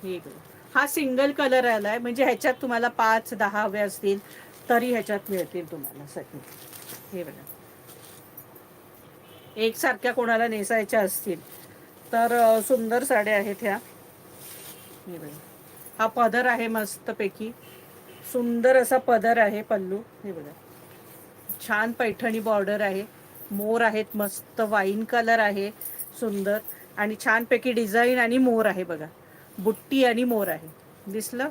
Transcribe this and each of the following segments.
हे बघा, हा सिंगल कलर आलाय, म्हणजे ह्याच्यात तुम्हाला 5-10 हवे असतील तरी ह्याच्यात मिळतील तुम्हाला सगळे. हे बघा, एकसारख्या कोणाला नेसायच्या असतील तर सुंदर साड्या आहेत ह्या. हे बघा, हा पदर आहे मस्तपैकी, सुंदर असा पदर आहे. पल्लू हे बघा, छान पैठणी बॉर्डर आहे, मोर आहेत, मस्त वाईन कलर आहे सुंदर, आणि छानपैकी डिझाईन आणि मोर आहे बघा, बुट्टी आणि मोर आहे. दिसलं?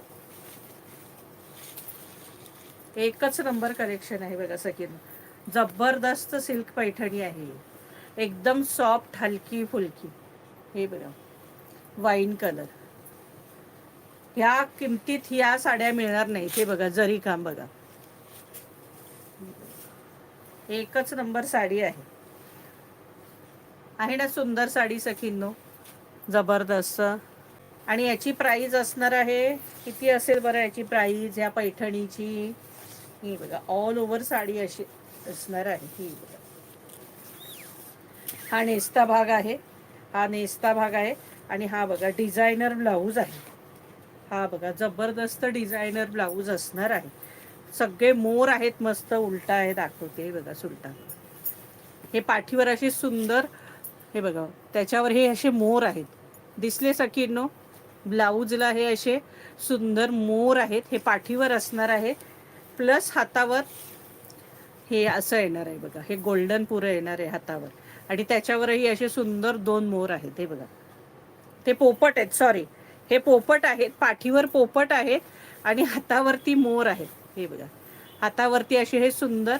एकच नंबर कलेक्शन आहे बघा सगळं. जबरदस्त सिल्क पैठणी आहे, एकदम सॉफ्ट, हलकी फुलकी. हे बघा, वाईन कलर. ह्या किमतीत ह्या साड्या मिळणार नाही. हे बघा, जरी काम बघा, एकच नंबर साडी आहे. आहे ना सुंदर साडी सखींनो, जबरदस्त. आणि याची प्राइस असणार आहे, किती असेल बरं याची प्राइस ह्या पैठणीची? ही बघा, ऑल ओव्हर साडी अशी असणार आहे. ही बघा, हा नेस्ता भाग आहे, हा नेस्ता भाग आहे, आणि हा बघा डिझायनर ब्लाऊज आहे. हा बघा, जबरदस्त डिझायनर ब्लाऊज असणार आहे. सगळे मोर आहेत, मस्त उलटा आहे, दाखवते बघा सुलटा. हे पाठीवर अशी सुंदर, हे बघा त्याच्यावर हे असे मोर आहेत, दिसले सखींनो? ब्लाऊजला हे असे सुंदर मोर आहेत, हे पाठीवर असणार आहे, प्लस हातावर हे असं येणार आहे बघा, हे गोल्डन पुरं येणार आहे हातावर, आणि त्याच्यावरही असे सुंदर 2 मोर आहेत. हे बघा, ते पोपट आहेत, सॉरी, हे पोपट आहेत, पाठीवर पोपट आहेत आणि हातावरती मोर आहेत. हे बघा, हातावरती असे हे सुंदर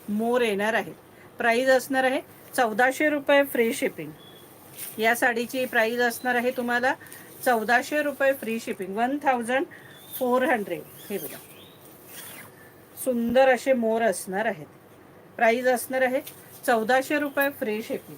मोर येणार आहेत. प्राइस असणार आहे 1400 रुपये फ्री शिपिंग. या साडीची प्राइस असणार आहे तुम्हाला 1400 रुपये फ्री शिपिंग, 1400. हे बघा, सुंदर असे मोर असणार आहेत. प्राइस असणार आहे 1400 रुपये फ्री शिपिंग.